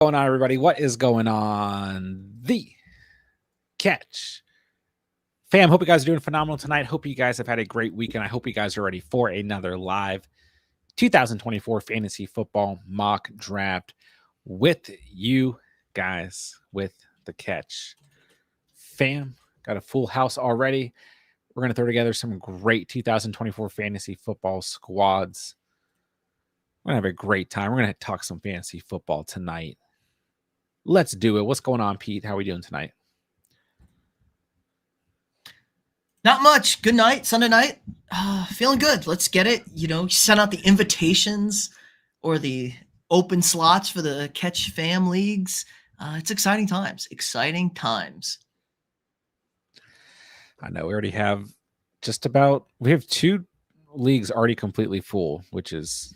Going on, everybody? What is going on? The Catch fam, hope you guys are doing phenomenal tonight. Hope you guys have had a great weekend. I hope you guys are ready for another live 2024 fantasy football mock draft with you guys with the Catch fam. Got a full house already. We're going to throw together some great 2024 fantasy football squads. We're going to have a great time. We're going to talk some fantasy football tonight. Let's do it. What's going on, Pete? How are we doing tonight? Not much. Good night, Sunday night. Feeling good. Let's get it. You sent out the invitations or the open slots for the Catch Fam leagues. It's exciting times. Exciting times. I know we already have we have 2 leagues already completely full, which is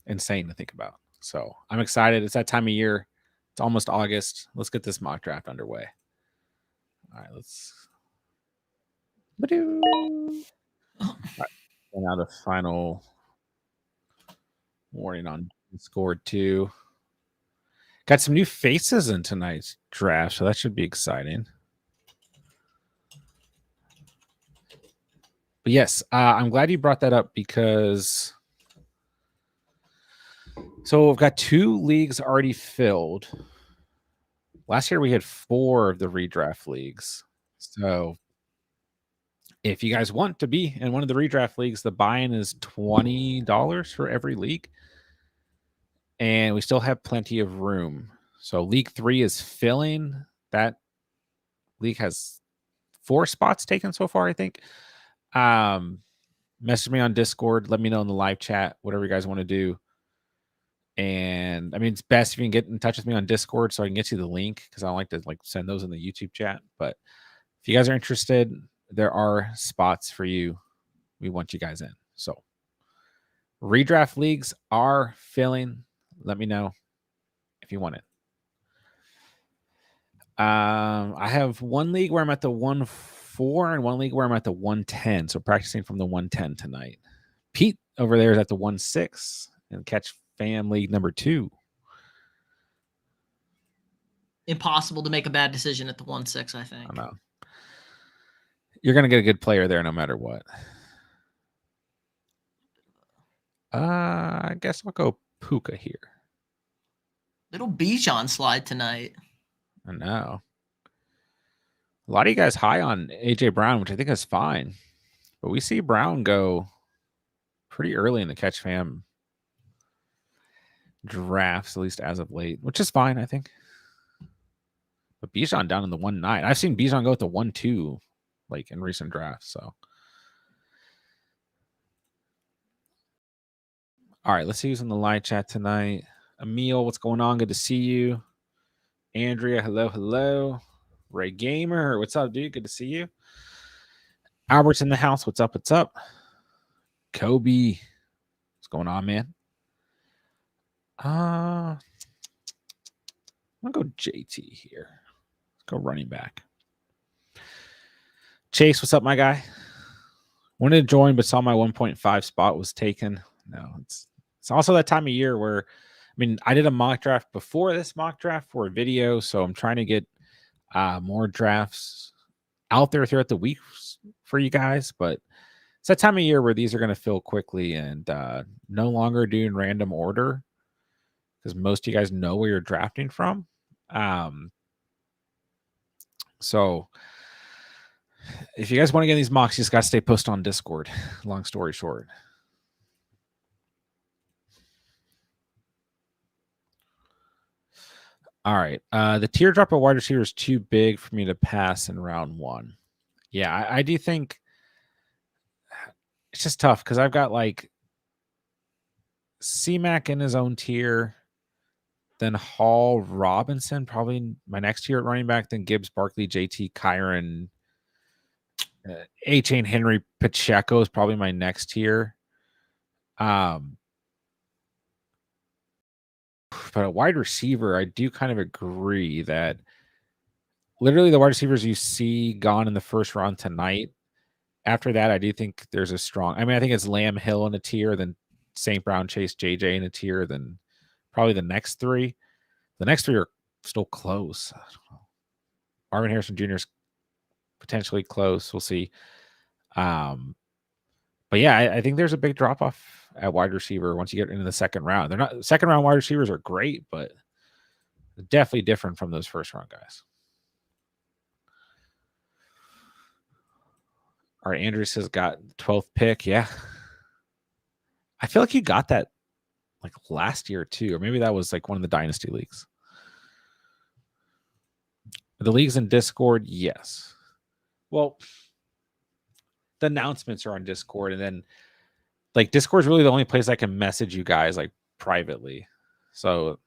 insane to think about. So I'm excited. It's that time of year. It's almost August. Let's get this mock draft underway. All right, let's. All right, now the final warning on Discord too. Got some new faces in tonight's draft, so that should be exciting. But yes, I'm glad you brought that up because we've got 2 leagues already filled. Last year we had 4 of the redraft leagues. So if you guys want to be in one of the redraft leagues, the buy-in is $20 for every league. And we still have plenty of room. So League 3 is filling. That league has 4 spots taken so far, I think. Message me on Discord. Let me know in the live chat, whatever you guys want to do. And I mean, it's best if you can get in touch with me on Discord so I can get you the link because I don't like to send those in the YouTube chat. But if you guys are interested, there are spots for you. We want you guys in. So redraft leagues are filling. Let me know if you want it. I have one league where I'm at the 1-4 and one league where I'm at the 110. So practicing from the 110 tonight. Pete over there is at the 1-6 and Catch Fam League number 2. Impossible to make a bad decision at the 1-6, I think. I know. You're going to get a good player there no matter what. I guess I'll go Puka here. Little Bijan slide tonight. I know. A lot of you guys high on AJ Brown, which I think is fine. But we see Brown go pretty early in the Catch Fam drafts, at least as of late, which is fine, I think. But Bijan down in the 1-9. I've seen Bijan go at the 1-2 in recent drafts. So all right, let's see who's in the live chat tonight. Emil, what's going on? Good to see you. Andrea, hello. Ray Gamer, what's up, dude? Good to see you. Albert's in the house. What's up? Kobe, what's going on, man? I'm gonna go JT here. Let's go running back. Chase, what's up, my guy? Wanted to join, but saw my 1.5 spot was taken. No, it's also that time of year where, I did a mock draft before this mock draft for a video, so I'm trying to get more drafts out there throughout the week for you guys. But it's that time of year where these are going to fill quickly and no longer doing random order because most of you guys know where you're drafting from. So if you guys want to get these mocks, you just got to stay posted on Discord. Long story short. All right. The teardrop of wide receiver is too big for me to pass in round 1. Yeah, I do think it's just tough because I've got C-Mac in his own tier, then Hall, Robinson, probably my next tier at running back, then Gibbs, Barkley, JT, Kyron, A-Chain, Henry, Pacheco is probably my next tier. But a wide receiver, I do kind of agree that literally the wide receivers you see gone in the first round tonight. After that, I do think there's a strong. I think it's Lamb, Hill in a tier, then St. Brown, Chase, JJ in a tier, then probably the next 3. The next three are still close. Marvin Harrison Jr. is potentially close. We'll see. But yeah, I think there's a big drop off at wide receiver once you get into the second round. They're not second round wide receivers are great, but definitely different from those first round guys. All right, Andrews has got the 12th pick. Yeah. I feel like you got that like last year too, or maybe that was like one of the dynasty leagues. The leagues in Discord, yes. Well, the announcements are on Discord, and then like Discord's really the only place I can message you guys like privately. So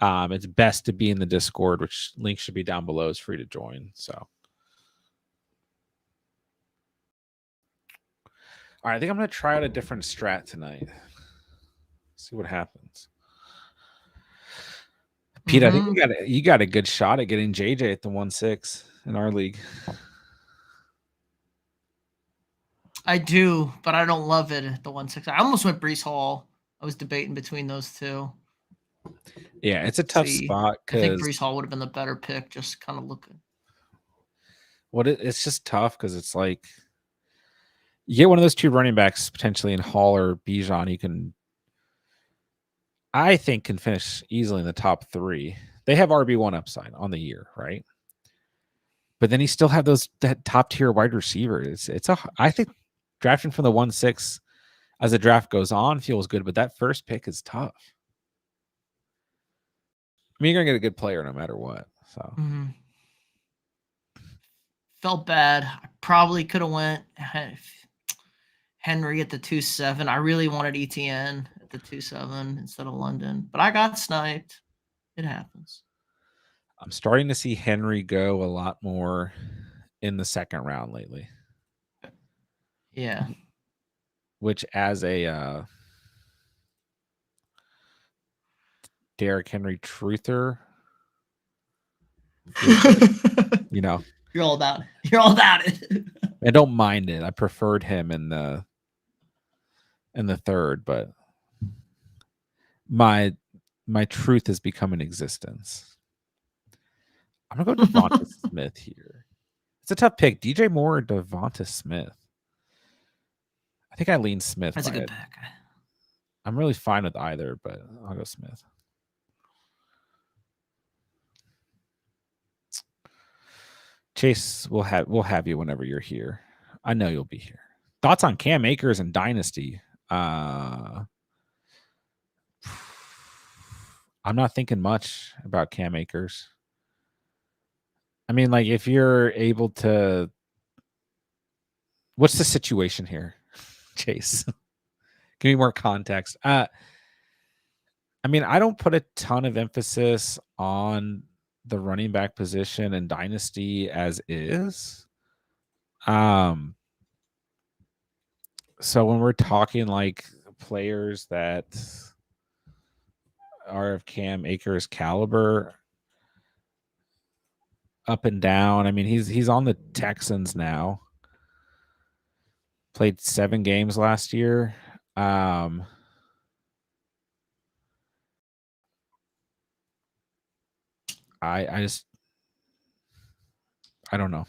it's best to be in the Discord, which link should be down below. It's free to join. So all right, I think I'm gonna try out a different strat tonight. See what happens. Pete, I think you got a good shot at getting JJ at the 1-6 in our league. I do, but I don't love it at the 1-6. I almost went Brees Hall. I was debating between those two. Yeah, it's a tough spot I think because Brees Hall would have been the better pick, just kind of looking. It's just tough because it's like you get one of those two running backs potentially in Hall or Bijan, you can, I think, can finish easily in the top 3. They have RB1 upside on the year, right? But then you still have that top tier wide receiver. I think drafting from the 1-6 as the draft goes on feels good, but that first pick is tough. I mean, you're gonna get a good player no matter what. So felt bad. I probably could have went Henry at the 2-7. I really wanted ETN at the 2-7 instead of London, but I got sniped. It happens. I'm starting to see Henry go a lot more in the second round lately. Yeah. Which as a Derrick Henry truther, you know, you're all about it. I don't mind it. I preferred him in the third, but my truth has become an existence. I'm gonna go Devonta Smith here. It's a tough pick. DJ Moore or Devonta Smith. I think I lean Smith. That's a good pick. I'm really fine with either, but I'll go Smith. Chase, we'll have you whenever you're here. I know you'll be here. Thoughts on Cam Akers and Dynasty? I'm not thinking much about Cam Akers. I mean, like, if you're able to, what's the situation here, Chase? Give me more context. I mean, I don't put a ton of emphasis on the running back position in Dynasty as is. So when we're talking like players that are of Cam Akers caliber, up and down. I mean, he's on the Texans now. Played 7 games last year. I don't know.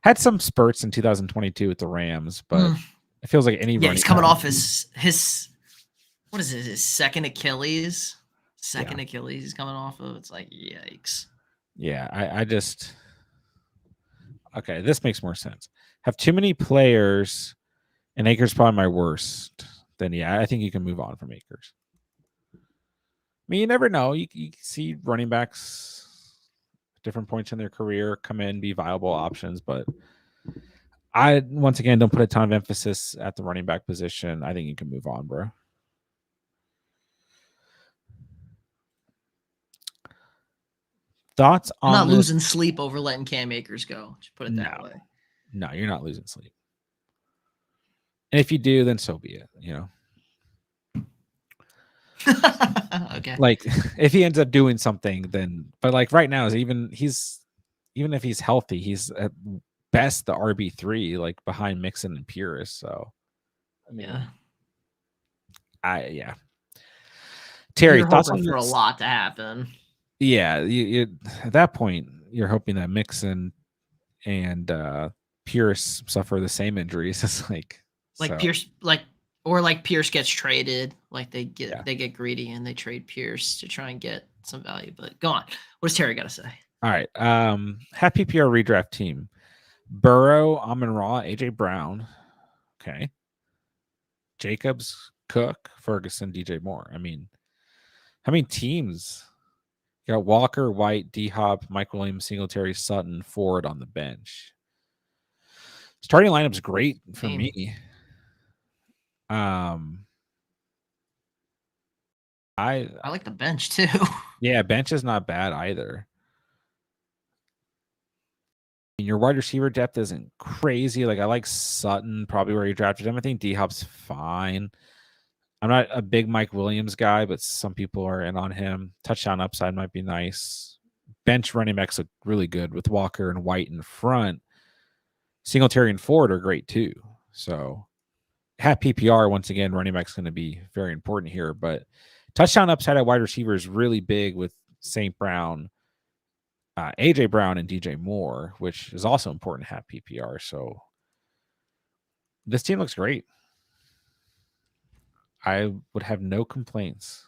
Had some spurts in 2022 with the Rams, but it feels like any. Yeah, he's coming off his what is it? His second Achilles. Achilles he's coming off of. It's like yikes. Yeah, I just okay. This makes more sense. Have too many players, and Akers probably my worst. Then yeah, I think you can move on from Akers. I mean, you never know. You see running backs at different points in their career come in, be viable options, but I once again don't put a ton of emphasis at the running back position. I think you can move on, bro. Thoughts on I'm not losing sleep over letting Cam Akers go. Just put it that way. No, you're not losing sleep. And if you do, then so be it, you know. Okay. Like if he ends up doing something, then but like right now is even if he's healthy, he's at best the RB3, like behind Mixon and Pierce. So I mean, yeah. Terry, You're thoughts hoping on for a this? lot to happen. Yeah, you at that point you're hoping that Mixon and Pierce suffer the same injuries. It's like Like so. Pierce, like Pierce gets traded. Like Yeah. they get greedy and they trade Pierce to try and get some value. But go on. What does Terry got to say? All right. Have PPR redraft team: Burrow, Amon Ra, AJ Brown. Okay. Jacobs, Cook, Ferguson, DJ Moore. I mean, how many teams? You got Walker, White, D Hop, Mike Williams, Singletary, Sutton, Ford on the bench. Starting lineup's great for Team. me. Um, I like the bench too. yeah, bench is not bad either. And your wide receiver depth isn't crazy. Like I like Sutton, probably where you drafted him. I think D Hop's fine. I'm not a big Mike Williams guy, but some people are in on him. Touchdown upside might be nice. Bench running backs look really good with Walker and White in front. Singletary and Ford are great too. So have PPR once again. Running back's going to be very important here, but touchdown upside at wide receiver is really big with St. Brown, AJ Brown, and DJ Moore, which is also important to have PPR. So this team looks great. I would have no complaints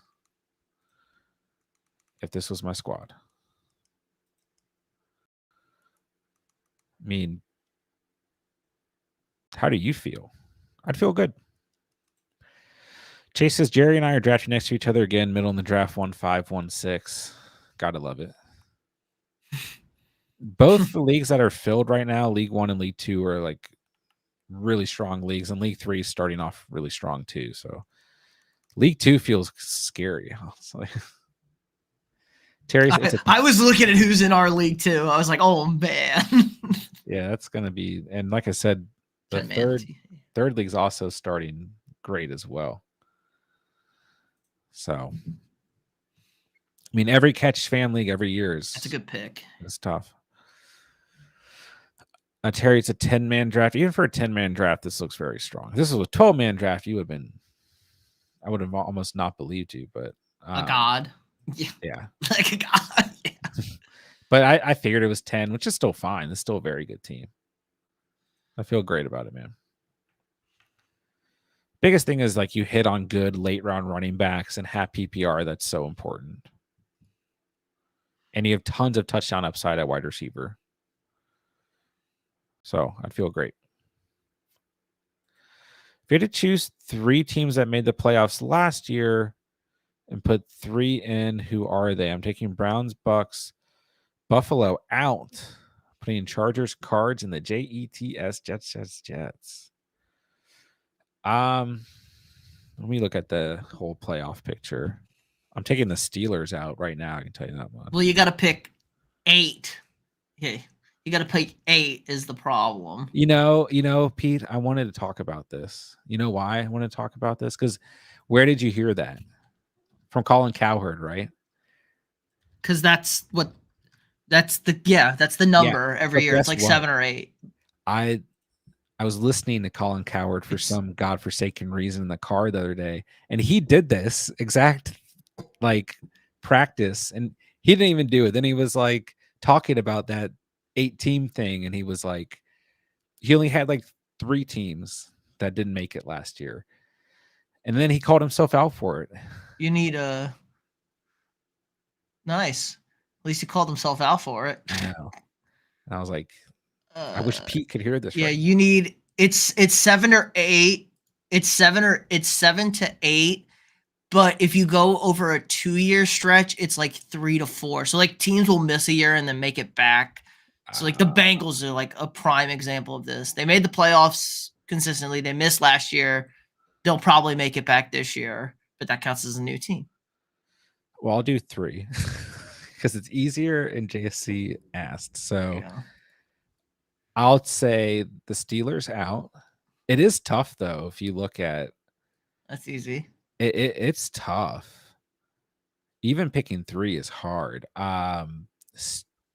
if this was my squad. I mean, how do you feel? I'd feel good. Chase says Jerry and I are drafting next to each other again, middle in the draft, 1-5, 1-6. Gotta love it. Both the leagues that are filled right now, League 1 and League 2, are like really strong leagues, and League 3 is starting off really strong too. So League 2 feels scary. It's like, Terry, I was looking at who's in our league too. I was like, oh man. yeah, that's gonna be, and like I said, the third league's also starting great as well. So, I mean, every catch fan league every year is that's a good pick. It's tough. Terry, it's a 10-man draft. Even for a 10-man draft, this looks very strong. If this was a 12-man draft, you would have been, I would have almost not believed you, but a god. Yeah. Like a god. Yeah. But I figured it was 10, which is still fine. It's still a very good team. I feel great about it, man. Biggest thing is like you hit on good late round running backs and have PPR. That's so important. And you have tons of touchdown upside at wide receiver. So I'd feel great. If you had to choose 3 teams that made the playoffs last year and put 3 in, who are they? I'm taking Browns, Bucks, Buffalo out, putting Chargers, Cards, and the Jets, Jets. Let me look at the whole playoff picture. I'm taking the Steelers out right now. I can tell you that much. Well, you got to pick 8. Okay, you got to pick 8 is the problem. You know, Pete, I wanted to talk about this. You know why I want to talk about this? Because where did you hear that? From Colin Cowherd, right? Because that's the number every year. It's like what? 7 or 8. I was listening to Colin Cowherd for some godforsaken reason in the car the other day, and he did this exact like practice, and he didn't even do it. Then he was like talking about that 8-team thing, and he was like, he only had like 3 teams that didn't make it last year, and then he called himself out for it. You need a nice. At least he called himself out for it. I know. And I was like, I wish Pete could hear this. Yeah, right you need it's 7 or 8. It's 7 to 8. But if you go over a 2-year stretch, it's like 3 to 4. So like teams will miss a year and then make it back. So like the Bengals are like a prime example of this. They made the playoffs consistently. They missed last year. They'll probably make it back this year, but that counts as a new team. Well, I'll do 3 because it's easier and JSC asked. So Yeah. I'll say the Steelers out. It is tough though. If you look at That's easy. it's tough. Even picking 3 is hard.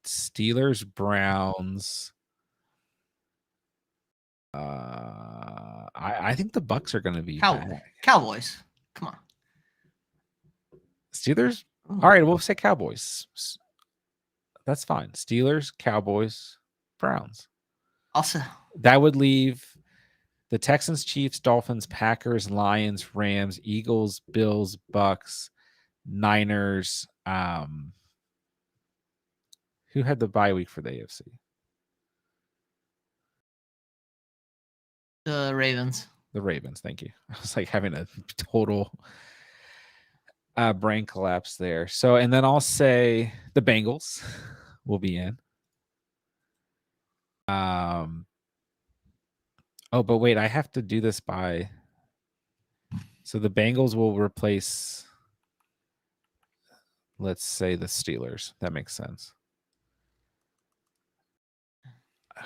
Steelers, Browns. I think the Bucks are going to be back. Cowboys. Come on. Steelers. Ooh. All right, we'll say Cowboys. That's fine. Steelers, Cowboys, Browns. Also, That would leave the Texans, Chiefs, Dolphins, Packers, Lions, Rams, Eagles, Bills, Bucks, Niners. Who had the bye week for the AFC? the Ravens. The Ravens. Thank you. I was like having a total brain collapse there. So, and then I'll say the Bengals will be in. Oh, but wait, I have to do this by. So the Bengals will replace, let's say, the Steelers. That makes sense.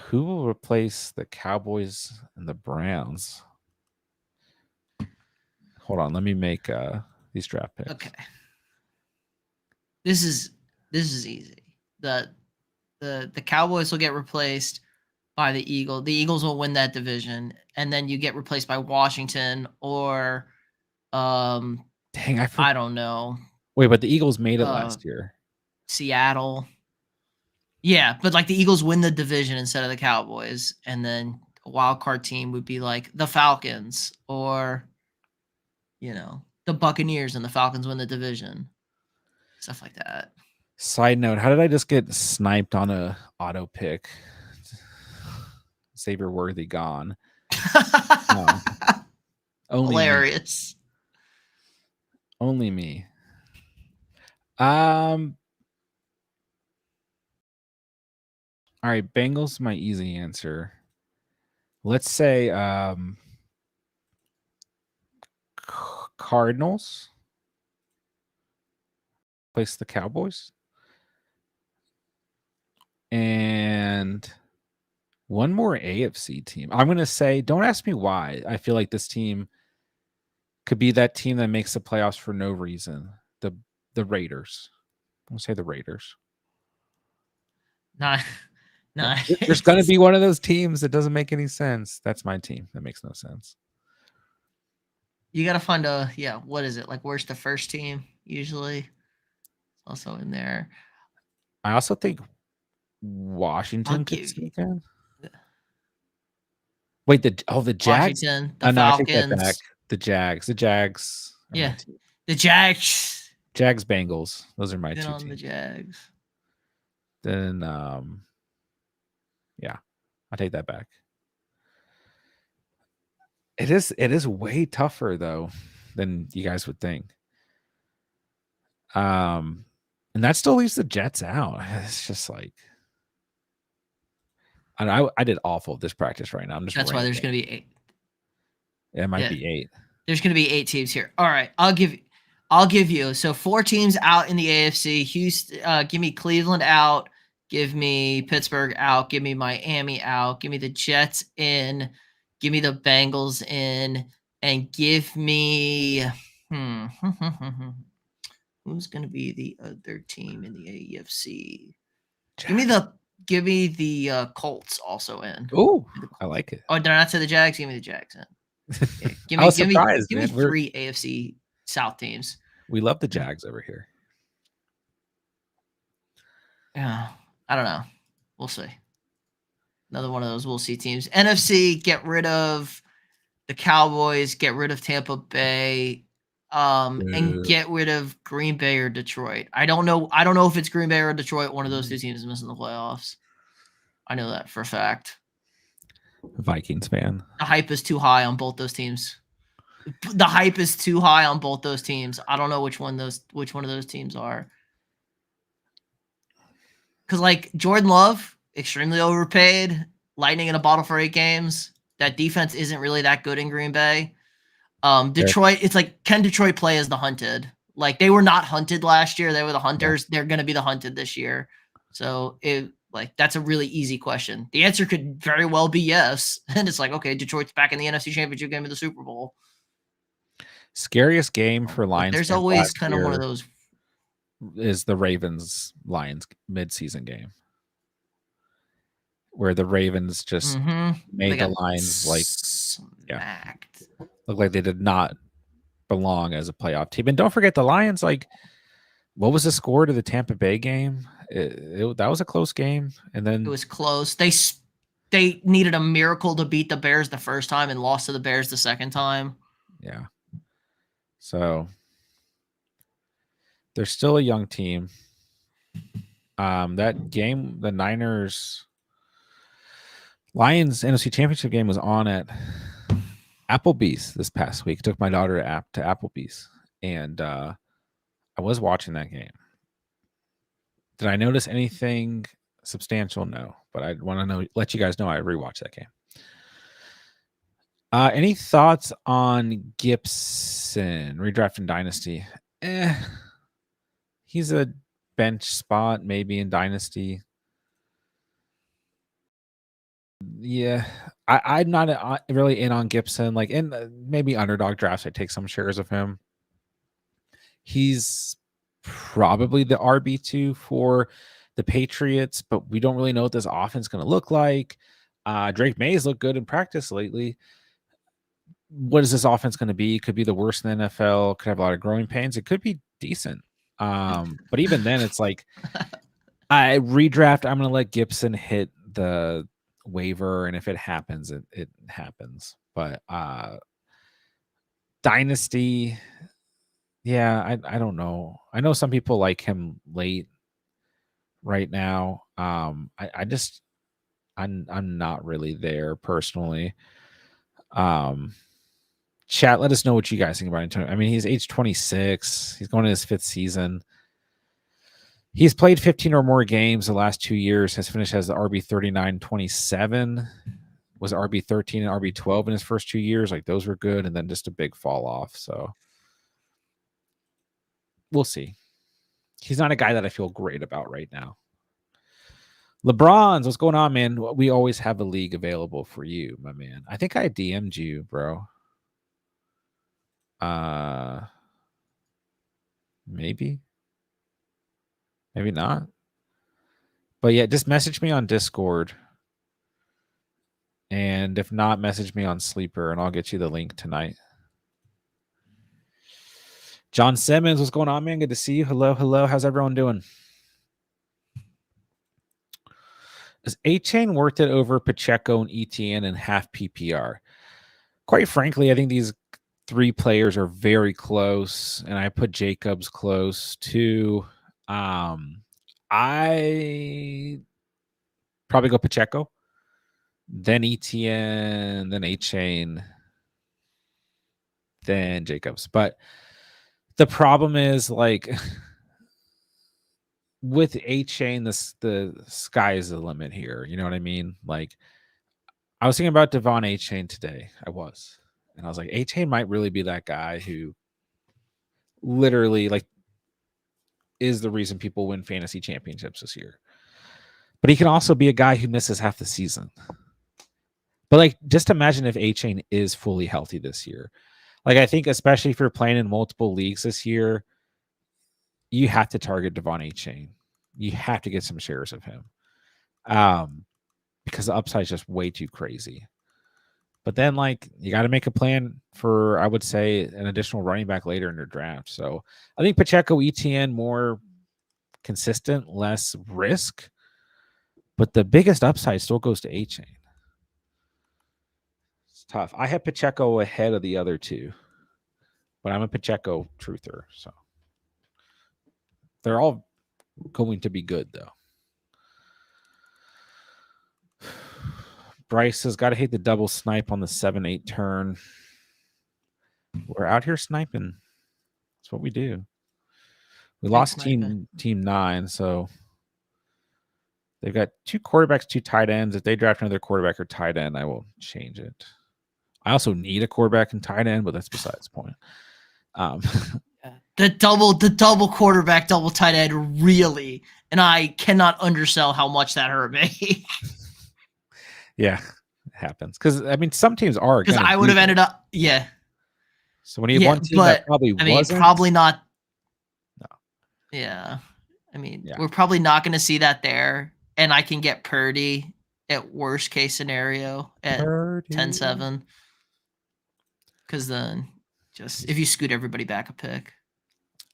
Who will replace the Cowboys and the Browns? Hold on, let me make these draft picks. Okay. This is easy. The Cowboys will get replaced by the Eagles. The Eagles will win that division, and then you get replaced by Washington or Dang, I don't know. Wait, but the Eagles made it last year. Seattle. Yeah, but like the Eagles win the division instead of the Cowboys, and then a wild card team would be like the Falcons or the Buccaneers, and the Falcons win the division. Stuff like that. Side note, how did I just get sniped on a auto pick? Saber Worthy gone. Only hilarious. Me. Only me. All right, Bengals my easy answer. Let's say Cardinals place the Cowboys. And one more AFC team. I'm going to say, don't ask me why. I feel like this team could be that team that makes the playoffs for no reason. The Raiders. I'll say the Raiders. Nice. There's going to be one of those teams that doesn't make any sense. That's my team. That makes no sense. You got to find what is it? Like, where's the first team usually? It's also in there. I also think Washington could sneak in. Wait, the Jags? Washington, the Falcons. I take that back. The Jags. Yeah, the Jags. Jags, Bengals. Those are my two teams. The Jags. Then, yeah, I'll take that back. It is way tougher though than you guys would think. And that still leaves the Jets out. It's just like, I did awful this practice right now. I'm just. That's why there's going to be 8. It might be 8. There's going to be 8 teams here. All right, I'll give you. So 4 teams out in the AFC. Houston, give me Cleveland out. Give me Pittsburgh out. Give me Miami out. Give me the Jets in. Give me the Bengals in. And give me who's going to be the other team in the AFC? Jags. Give me the Colts also in. Oh, I like it. Oh, did I not say the Jags? Give me the Jags in. Yeah, give me 3 AFC South teams. We love the Jags over here. Yeah, I don't know. We'll see. Another one of those we'll see teams. NFC, get rid of the Cowboys, get rid of Tampa Bay, and get rid of Green Bay or Detroit. I don't know if it's Green Bay or Detroit. One of those 2 teams is missing the playoffs. I know that for a fact. Vikings fan. The hype is too high on both those teams. The hype is too high on both those teams. I don't know which one of those teams are. Because like Jordan Love, extremely overpaid. Lightning in a bottle for 8 games. That defense isn't really that good in Green Bay. Detroit, it's like, can Detroit play as the hunted? Like, they were not hunted last year. They were the hunters. Yeah. They're going to be the hunted this year. So that's a really easy question. The answer could very well be yes. And it's like, okay, Detroit's back in the NFC Championship game of the Super Bowl. Scariest game for Lions. There's always kind of one of those. Is the Ravens-Lions midseason game, where the Ravens just made the Lions look like they did not belong as a playoff team. And don't forget, the Lions, like, what was the score to the Tampa Bay game? That was a close game, and It then was close. They needed a miracle to beat the Bears the first time and lost to the Bears the second time. yeah. So they're still a young team. That game, the Niners Lions NFC Championship game was on at Applebee's this past week. Took my daughter to Applebee's, and I was watching that game. Did I notice anything substantial? No, but I want to let you guys know I rewatched that game. Any thoughts on Gibson redraft in Dynasty? He's a bench spot maybe in Dynasty. Yeah, I'm not really in on Gibson. Like in maybe Underdog drafts, I take some shares of him. He's probably the RB2 for the Patriots, but we don't really know what this offense is going to look like. Drake May's looked good in practice lately. What is this offense going to be? Could be the worst in the NFL. Could have a lot of growing pains. It could be decent. But even then, it's like I redraft. I'm going to let Gibson hit the waiver, and if it happens, it happens. But Dynasty, yeah, I don't know. I know some people like him late right now. I just I'm not really there personally. Chat, let us know what you guys think about Antonio. I mean, he's age 26. He's going to his 5th season. He's played 15 or more games the last 2 years, has finished as the RB 39 27, was RB 13 and RB 12 in his first 2 years. Like those were good, and then just a big fall off. So we'll see. He's not a guy that I feel great about right now. LeBron's, what's going on, man? We always have a league available for you, my man. I think I DM'd you, bro. Maybe not. But yeah, just message me on Discord. And if not, message me on Sleeper and I'll get you the link tonight. John Simmons, what's going on, man? Good to see you. Hello. How's everyone doing? Is A-Chain worth it over Pacheco and ETN and half PPR? Quite frankly, I think these 3 players are very close, and I put Jacobs close too. I probably go Pacheco, then ETN, then A-Chain, then Jacobs. But the problem is, like, with A-Chain, the sky is the limit here. You know what I mean? Like, I was thinking about Devon A-Chain today. I was like, A-Chain might really be that guy who literally, like, is the reason people win fantasy championships this year. But he can also be a guy who misses half the season. But like, just imagine if A-Chain is fully healthy this year. Like, I think especially if you're playing in multiple leagues this year, you have to target Devon A-Chain. You have to get some shares of him. Because the upside is just way too crazy. But then, like, you got to make a plan for, I would say, an additional running back later in your draft. So I think Pacheco, ETN, more consistent, less risk. But the biggest upside still goes to A-Chain. It's tough. I have Pacheco ahead of the other 2. But I'm a Pacheco truther. So they're all going to be good, though. Bryce has got to hate the double snipe on the 7-8 turn. We're out here sniping. That's what we do. We lost team 9, so they've got 2 quarterbacks, 2 tight ends. If they draft another quarterback or tight end, I will change it. I also need a quarterback and tight end, but that's besides the point. The double quarterback, double tight end, really, and I cannot undersell how much that hurt me. Yeah, it happens. Because I mean, some teams are because I would have ended up, yeah. So when you have one team that probably wasn't, probably not. No. Yeah, I mean, we're probably not going to see that there, and I can get Purdy at worst case scenario at 10-7. Because then, just if you scoot everybody back a pick.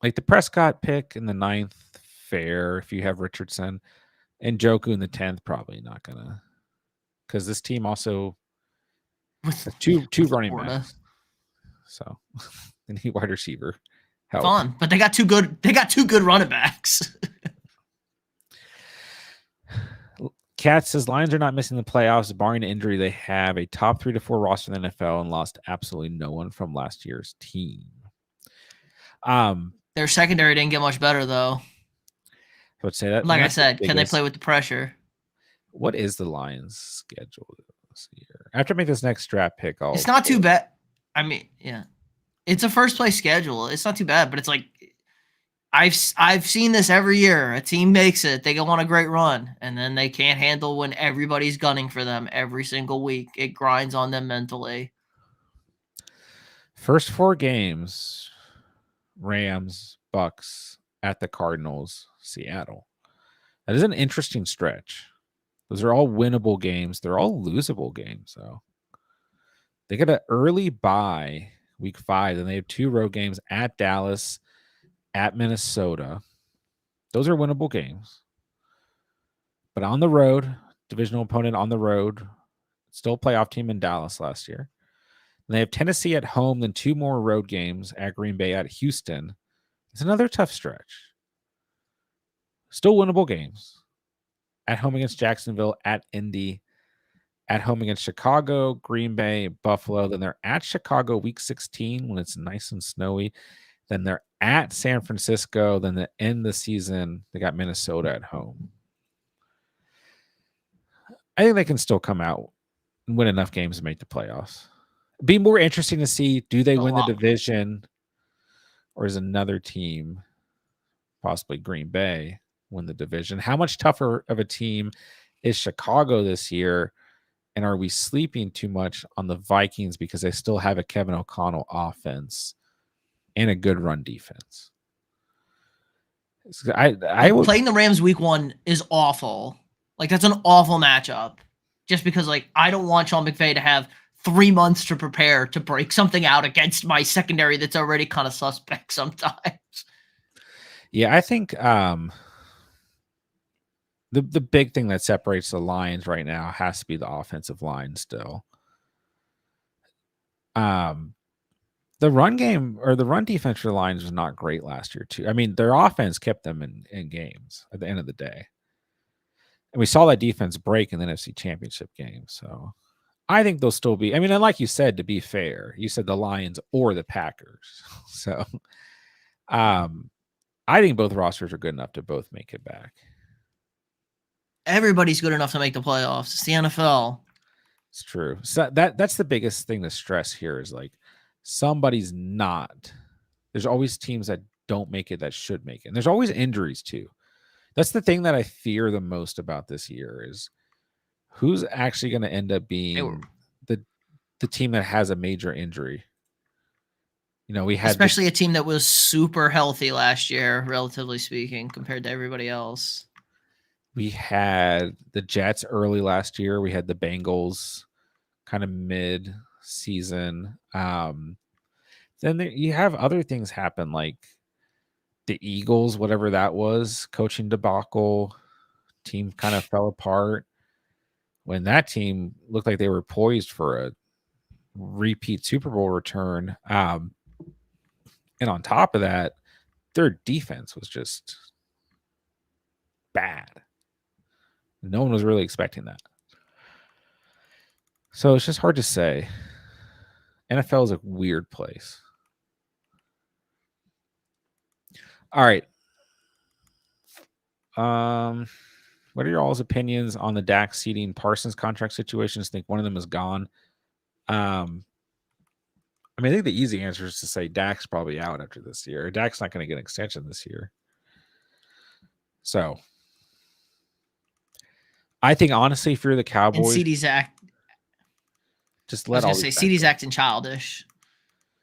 Like the Prescott pick in the 9th, fair if you have Richardson, and Joku in the 10th, probably not gonna, because this team also with has two with running Laporta. backs, so they need wide receiver help. Fun, but they got two good. They got two good running backs. Cat says Lions are not missing the playoffs, barring injury. They have a top 3 to 4 roster in the NFL and lost absolutely no one from last year's team. Their secondary didn't get much better though. I would say that. Like I that's the said, can they biggest. play with the pressure? What is the Lions' schedule this year? After I make this next draft pick, It's not too bad. I mean, yeah, it's a first place schedule. It's not too bad, but it's like I've seen this every year. A team makes it, they go on a great run, and then they can't handle when everybody's gunning for them every single week. It grinds on them mentally. First 4 games: Rams, Bucks, at the Cardinals, Seattle. That is an interesting stretch. Those are all winnable games. They're all losable games, though. They get an early bye week 5, and they have 2 road games at Dallas, at Minnesota. Those are winnable games. But on the road, divisional opponent on the road, still a playoff team in Dallas last year. And they have Tennessee at home, then 2 more road games at Green Bay, at Houston. It's another tough stretch. Still winnable games. At home against Jacksonville, at Indy, at home against Chicago, Green Bay, Buffalo. Then they're at Chicago week 16 when it's nice and snowy. Then they're at San Francisco. Then the end of the season, they got Minnesota at home. I think they can still come out and win enough games to make the playoffs. It'd be more interesting to see, do they win the division, or is another team, possibly Green Bay, win the division? How much tougher of a team is Chicago this year? And are we sleeping too much on the Vikings because they still have a Kevin O'Connell offense and a good run defense? I would, playing the Rams week 1 is awful. Like that's an awful matchup. Just because like I don't want Sean McVay to have 3 months to prepare to break something out against my secondary that's already kind of suspect sometimes. Yeah, I think the big thing that separates the Lions right now has to be the offensive line still. The run game or the run defense for the Lions was not great last year, too. I mean, their offense kept them in games at the end of the day. And we saw that defense break in the NFC Championship game. So I think they'll still be. I mean, and like you said, to be fair, you said the Lions or the Packers. So I think both rosters are good enough to both make it back. Everybody's good enough to make the playoffs. It's the NFL. It's true. So that's the biggest thing to stress here is like somebody's not. There's always teams that don't make it that should make it. And there's always injuries too. That's the thing that I fear the most about this year is who's actually going to end up being the team that has a major injury. You know, we had especially a team that was super healthy last year, relatively speaking, compared to everybody else. We had the Jets early last year. We had the Bengals kind of mid-season. Then you have other things happen, like the Eagles, whatever that was, coaching debacle. Team kind of fell apart when that team looked like they were poised for a repeat Super Bowl return. And on top of that, their defense was just bad. No one was really expecting that. So it's just hard to say. NFL is a weird place. All right. What are your all's opinions on the Dak seeding Parsons contract situations? Think one of them is gone. I think the easy answer is to say Dak's probably out after this year. Dak's not going to get an extension this year. So I think honestly, if you're the Cowboys, and CD's just let I was gonna say CD's acting childish.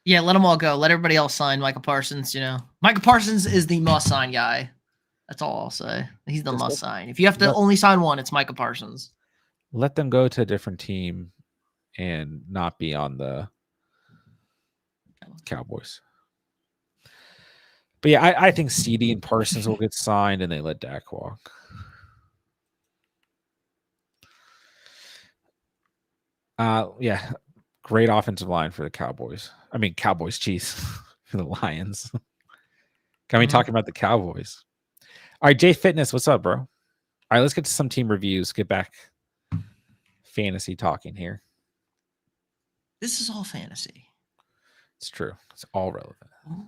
Yeah, let them all go. Let everybody else sign Micah Parsons. You know, Micah Parsons is the must-sign guy. That's all I'll say. He's the must-sign. If you have to only sign one, it's Micah Parsons. Let them go to a different team and not be on the Cowboys. But yeah, I think CD and Parsons will get signed, and they let Dak walk. Yeah, great offensive line for the Cowboys. I mean, Cowboys, Chiefs for the Lions. Can we talk about the Cowboys? All right, Jay Fitness, what's up, bro? All right, let's get to some team reviews. Get back fantasy talking here. This is all fantasy. It's true. It's all relevant. Oh,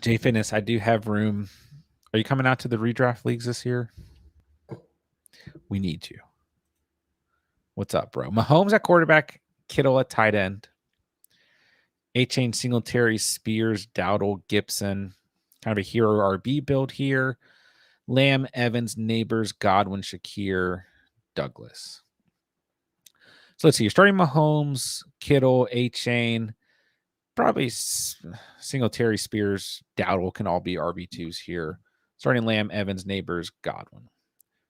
Jay Fitness, I do have room. Are you coming out to the redraft leagues this year? We need you. What's up, bro? Mahomes at quarterback, Kittle at tight end. A-Chain, Singletary, Spears, Dowdle, Gibson. Kind of a hero RB build here. Lamb, Evans, Neighbors, Godwin, Shakir, Douglas. So let's see. You're starting Mahomes, Kittle, A-Chain. Probably Singletary, Spears, Dowdle can all be RB2s here. Starting Lamb, Evans, Neighbors, Godwin.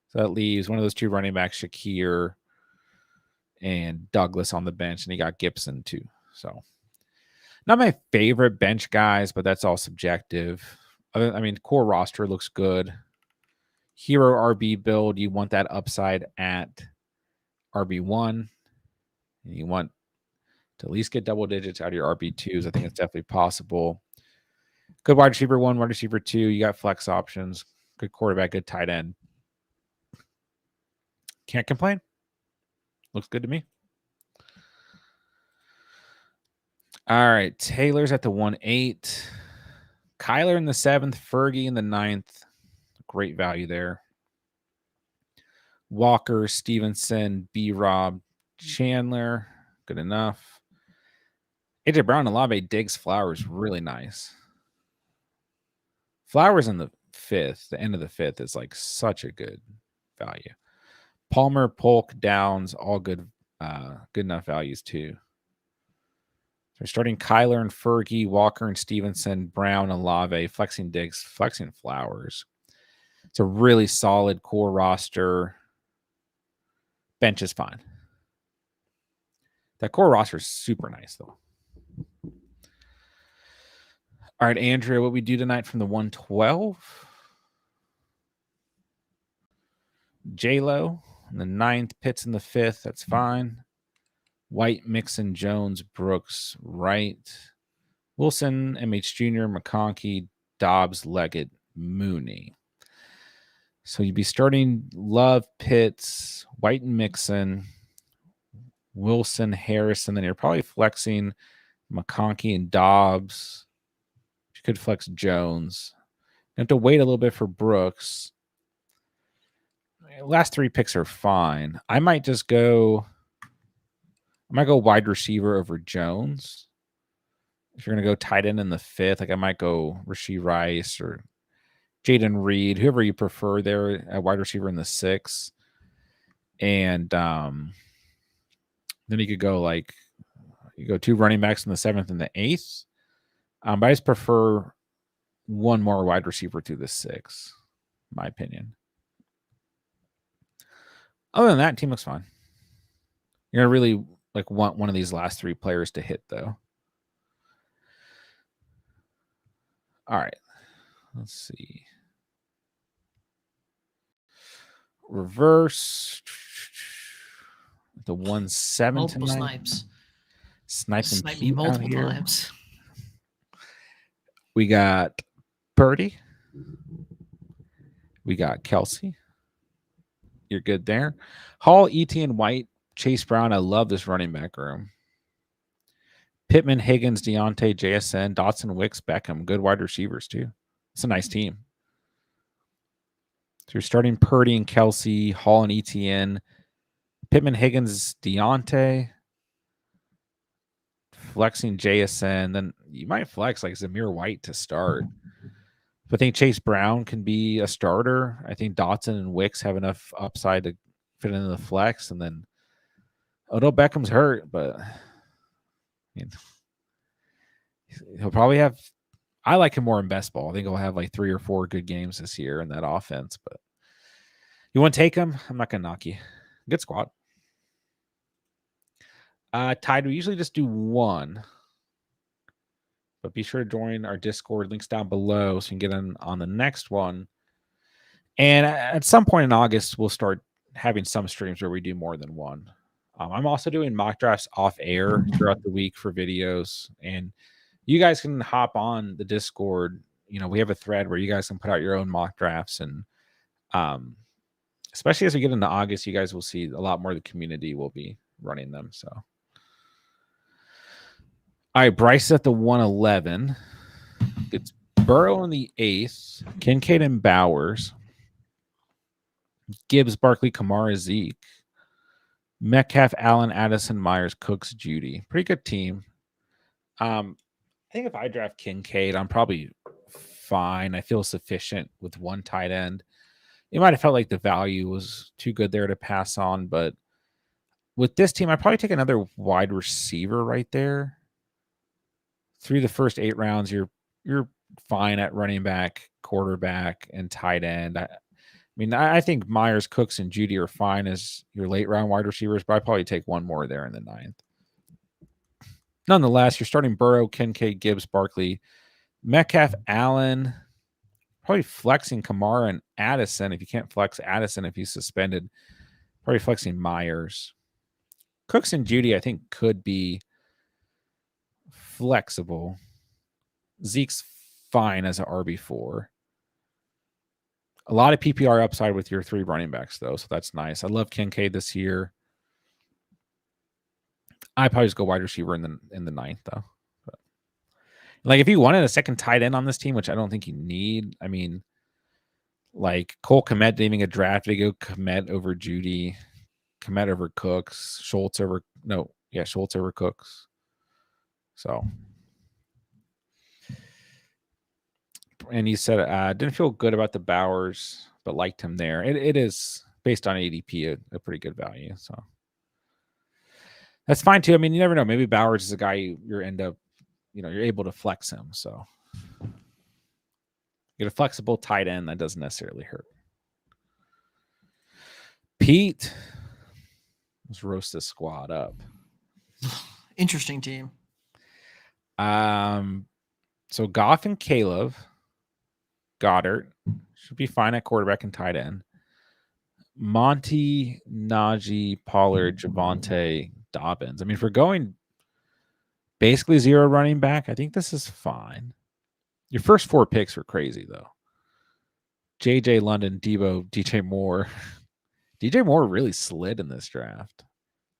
So that leaves one of those two running backs, Shakir and Douglas on the bench, and he got Gibson too. So not my favorite bench guys, but that's all subjective. I mean, core roster looks good. Hero RB build, you want that upside at RB1. You want to at least get double digits out of your RB2s. I think it's definitely possible. Good wide receiver 1, wide receiver 2. You got flex options. Good quarterback, good tight end. Can't complain. Looks good to me. All right. Taylor's at the 1-8. Kyler in the 7th. Fergie in the 9th. Great value there. Walker, Stevenson, B-Rob, Chandler. Good enough. AJ Brown, Olave, Diggs, Flowers. Really nice. Flowers in the 5th. The end of the 5th is like such a good value. Palmer, Polk, Downs, all good enough values too. They're starting Kyler and Fergie, Walker and Stevenson, Brown, Olave, flexing Diggs, flexing Flowers. It's a really solid core roster. Bench is fine. That core roster is super nice though. All right, Andrea, what we do tonight from the 112? J-Lo in the 9th, Pitts in the 5th. That's fine. White, Mixon, Jones, Brooks, Wright, Wilson, MH Jr., McConkey, Dobbs, Leggett, Mooney. So you'd be starting Love, Pitts, White and Mixon, Wilson, Harris, and then you're probably flexing McConkey and Dobbs. You could flex Jones. You have to wait a little bit for Brooks. Last 3 picks are fine. I might go wide receiver over Jones. If you're going to go tight end in the 5th, like I might go Rashee Rice or Jaden Reed, whoever you prefer there at wide receiver in the 6th. And then you could go you go 2 running backs in the 7th and the 8th. But I just prefer one more wide receiver to the 6th, my opinion. Other than that, team looks fine. You're going to really want one of these last 3 players to hit, though. All right. Let's see. Reverse. The 1-7 multiple tonight. snipes. Sniping Snipe me Pete multiple out here. times. We got Purdy. We got Kelsey. You're good there. Hall, Etienne, White, Chase Brown. I love this running back room. Pittman, Higgins, Deontay, JSN, Dotson, Wicks, Beckham. Good wide receivers, too. It's a nice team. So you're starting Purdy and Kelsey, Hall and Etienne. Pittman, Higgins, Deontay. Flexing JSN. Then you might flex Zamir White to start. But I think Chase Brown can be a starter. I think Dotson and Wicks have enough upside to fit into the flex. And then Odell Beckham's hurt, but he'll probably have. I like him more in best ball. I think he'll have 3 or 4 good games this year in that offense. But you want to take him? I'm not going to knock you. Good squad. Tide, we usually just do 1. But be sure to join our Discord. Links down below so you can get on the next one. And at some point in August, we'll start having some streams where we do more than one. I'm also doing mock drafts off air throughout the week for videos. And you guys can hop on the Discord. We have a thread where you guys can put out your own mock drafts. And especially as we get into August, you guys will see a lot more of the community will be running them. So, all right, Bryce is at the 111. It's Burrow in the 8th, Kincaid and Bowers, Gibbs, Barkley, Kamara, Zeke, Metcalf, Allen, Addison, Myers, Cooks, Judy. Pretty good team. I think if I draft Kincaid, I'm probably fine. I feel sufficient with one tight end. It might have felt like the value was too good there to pass on, but with this team, I'd probably take another wide receiver right there. Through the first 8 rounds, you're fine at running back, quarterback, and tight end. I think Myers, Cooks, and Judy are fine as your late round wide receivers, but I'd probably take one more there in the 9th. Nonetheless, you're starting Burrow, Kincaid, Gibbs, Barkley, Metcalf, Allen, probably flexing Kamara and Addison. If you can't flex Addison if he's suspended, probably flexing Myers. Cooks and Judy, I think, could be flexible. Zeke's fine as an RB4. A lot of PPR upside with your 3 running backs, though, so that's nice. I love Kincaid this year. I probably just go wide receiver in the 9th, though. But, like, if you wanted a second tight end on this team, which I don't think you need, like Cole Kmet didn't even get drafted. Go Kmet over Judy, Kmet over Cooks, Schultz over Cooks. So, and he said didn't feel good about the Bowers, but liked him there. It is based on ADP a pretty good value, so that's fine too. You never know. Maybe Bowers is a guy you're able to flex him. So get a flexible tight end that doesn't necessarily hurt. Pete, let's roast this squad up. Interesting team. So Goff and Caleb, Goddard should be fine at quarterback and tight end. Monty, Najee, Pollard, Javonte, Dobbins. If we're going basically 0 running back, I think this is fine. Your first 4 picks were crazy, though. JJ, London, Debo, DJ Moore. DJ Moore really slid in this draft.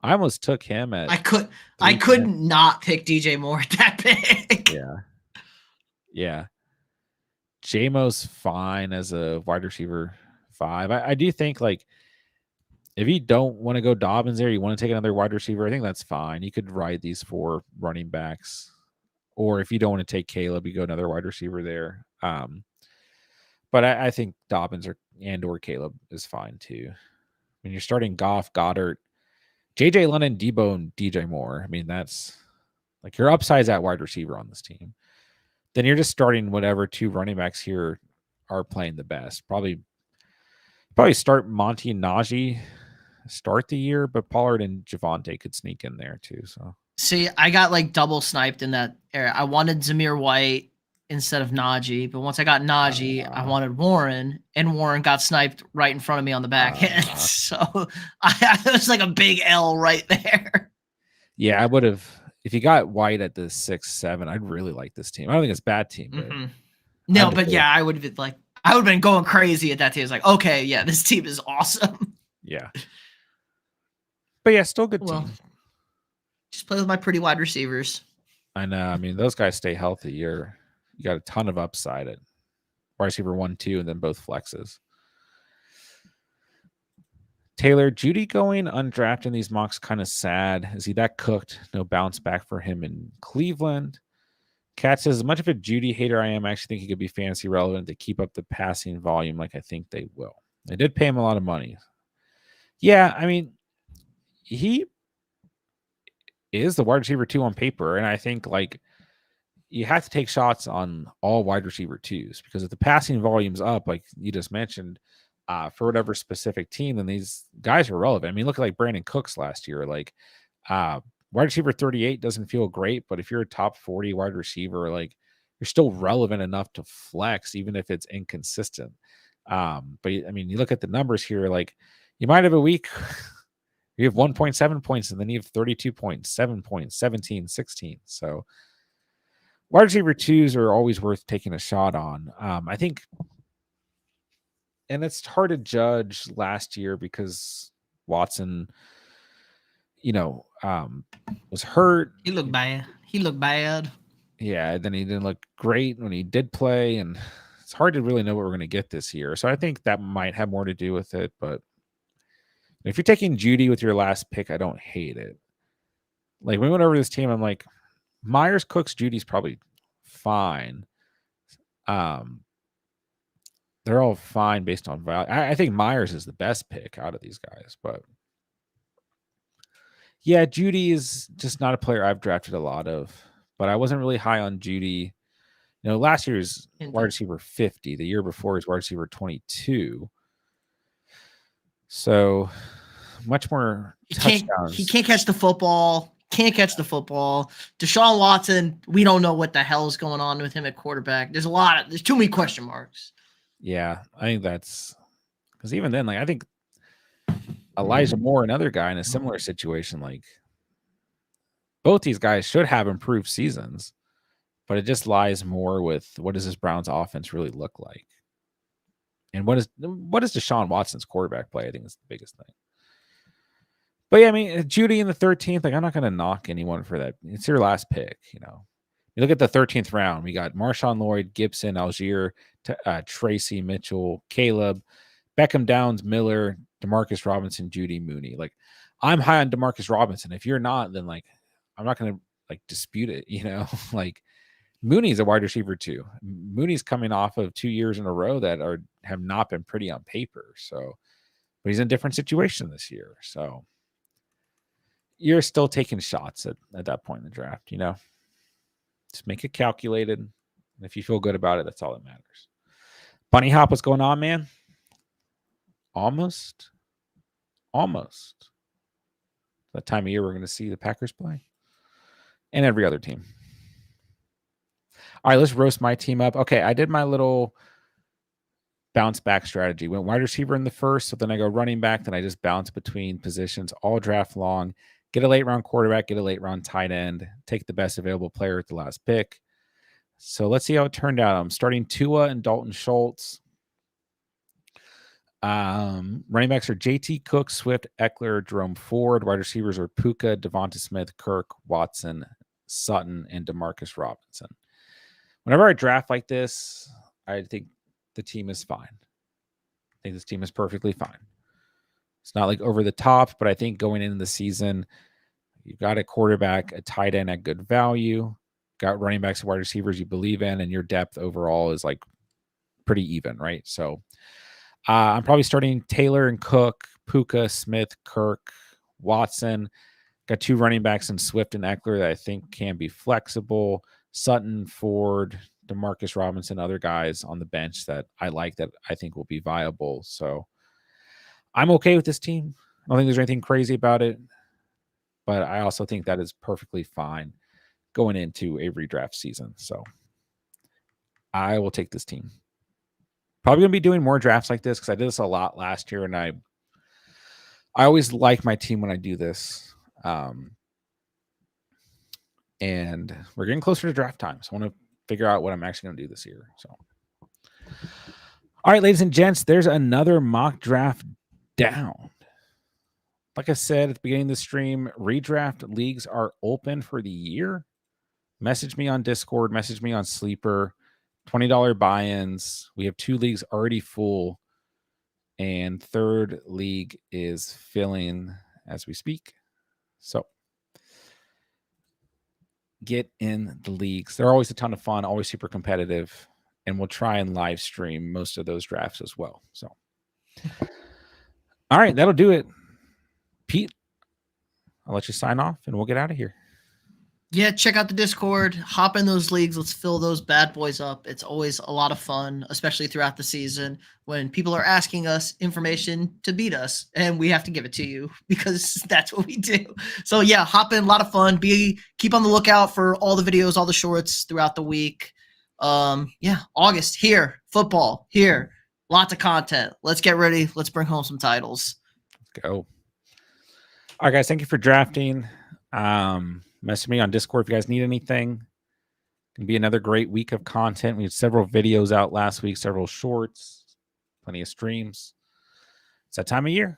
I almost took him at. I could not pick DJ Moore at that pick. Yeah. J-Mo's fine as a wide receiver 5. I do think, like, if you don't want to go Dobbins there, you want to take another wide receiver, I think that's fine. You could ride these 4 running backs. Or if you don't want to take Caleb, you go another wide receiver there. But I think Dobbins or Caleb is fine too. When you're starting Goff, Goddard, JJ London, Debo, and DJ Moore, that's like your upside's at wide receiver on this team. Then you're just starting whatever 2 running backs here are playing the best. Probably start Monty and Najee start the year, but Pollard and Javonte could sneak in there too. So see, I got like double sniped in that area. I wanted Zamir White instead of Najee, but once I got Najee, I wanted Warren, and Warren got sniped right in front of me on the back end. So it was like a big L right there. Yeah, I would have. If you got White at the 6-7, I'd really like this team. I don't think it's a bad team. But no, but yeah, I would have been going crazy at that team. It's like, okay, yeah, this team is awesome. Yeah. But yeah, still good team. Just play with my pretty wide receivers. I know. Those guys stay healthy. You got a ton of upside at wide receiver 1, 2, and then both flexes. Taylor, Judy going undrafted in these mocks kind of sad. Is he that cooked? No bounce back for him in Cleveland. Kat says, as much of a Judy hater I am, I actually think he could be fantasy relevant to keep up the passing volume like I think they will. They did pay him a lot of money. Yeah, he is the wide receiver 2 on paper, and I think you have to take shots on all wide receiver 2s because if the passing volume's up, like you just mentioned, for whatever specific team, then these guys are relevant. Look at Brandon Cooks last year. wide receiver 38 doesn't feel great, but if you're a top 40 wide receiver, like you're still relevant enough to flex, even if it's inconsistent. But I mean, you look at the numbers here, like you might have a week, you have 1.7 points, and then you have 32 points, 7 points, 17, 16. So wide receiver twos are always worth taking a shot on. I think, and it's hard to judge last year because Watson, was hurt. He looked bad. He looked bad. Yeah, then he didn't look great when he did play, and it's hard to really know what we're going to get this year. So I think that might have more to do with it. But if you're taking Judy with your last pick, I don't hate it. Like when we went over this team, I'm like, Myers, Cooks, Judy's probably fine. They're all fine based on value. I think Myers is the best pick out of these guys, but yeah, Judy is just not a player I've drafted a lot of. But I wasn't really high on Judy. Last year's wide receiver 50. The year before is wide receiver 22. So much more touchdowns. He can't catch the football. Can't catch the football. Deshaun Watson, we don't know what the hell is going on with him at quarterback. There's too many question marks. Yeah, I think that's because even then, like I think Elijah Moore, another guy in a similar situation, like both these guys should have improved seasons, but it just lies more with what does this Browns offense really look like, and what is Deshaun Watson's quarterback play? I think is the biggest thing. But yeah, I mean, Judy in the 13th, like I'm not going to knock anyone for that. It's your last pick, You look at the 13th round, we got Marshawn Lloyd, Gibson, Algier, Tracy, Mitchell, Caleb, Beckham, Downs, Miller, Demarcus Robinson, Judy, Mooney. Like I'm high on Demarcus Robinson. If you're not, then like I'm not going to like dispute it, like Mooney's a wide receiver too. Mooney's coming off of 2 years in a row that have not been pretty on paper. So, but he's in a different situation this year. So you're still taking shots at that point in the draft, Just make it calculated. And if you feel good about it, that's all that matters. Bunny Hop, what's going on, man? Almost. That time of year we're going to see the Packers play. And every other team. All right, let's roast my team up. Okay, I did my little bounce back strategy. Went wide receiver in the first, so then I go running back, then I just bounce between positions all draft long. Get a late round quarterback, get a late round tight end, take the best available player at the last pick. So let's see how it turned out. I'm starting Tua and Dalton Schultz. Running backs are JT Cook, Swift, Eckler, Jerome Ford. Wide receivers are Puka, Devonta Smith, Kirk, Watson, Sutton, and Demarcus Robinson. Whenever I draft like this, I think the team is fine. I think this team is perfectly fine. It's not like over the top, but I think going into the season, you've got a quarterback, a tight end at good value, got running backs and wide receivers you believe in, and your depth overall is like pretty even, right? So I'm probably starting Taylor and Cook, Puka, Smith, Kirk, Watson. Got 2 running backs in Swift and Eckler that I think can be flexible. Sutton, Ford, Demarcus Robinson, other guys on the bench that I like that I think will be viable. So I'm okay with this team. I don't think there's anything crazy about it, but I also think that is perfectly fine going into a redraft season. So I will take this team. Probably going to be doing more drafts like this because I did this a lot last year, and I always like my team when I do this. And we're getting closer to draft time, so I want to figure out what I'm actually going to do this year. So, all right, ladies and gents, there's another mock draft down. Like I said at the beginning of the stream, redraft leagues are open for the year. Message me on Discord, message me on Sleeper. $20 buy-ins. We have 2 leagues already full, and 3rd league is filling as we speak. So get in the leagues. They're always a ton of fun, always super competitive, and we'll try and live stream most of those drafts as well. So, all right, that'll do it. Pete, I'll let you sign off, and we'll get out of here. Yeah, check out the Discord, hop in those leagues, let's fill those bad boys up. It's always a lot of fun, especially throughout the season when people are asking us information to beat us and we have to give it to you because that's what we do. So yeah, hop in, a lot of fun. Keep on the lookout for all the videos, all the shorts throughout the week. Yeah, August here, football here, lots of content. Let's get ready. Let's bring home some titles. Let's go. All right, guys. Thank you for drafting. Message me on Discord if you guys need anything. Can be another great week of content. We had several videos out last week, several shorts, plenty of streams. It's that time of year.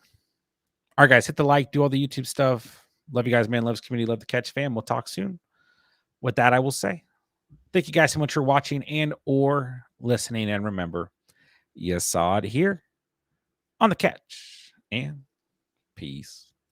All right, guys, hit the like, do all the YouTube stuff. Love you guys, man. Loves community, love the Catch fam. We'll talk soon. With that, I will say thank you guys so much for watching and or listening. And remember, you saw it here on the Catch. And peace.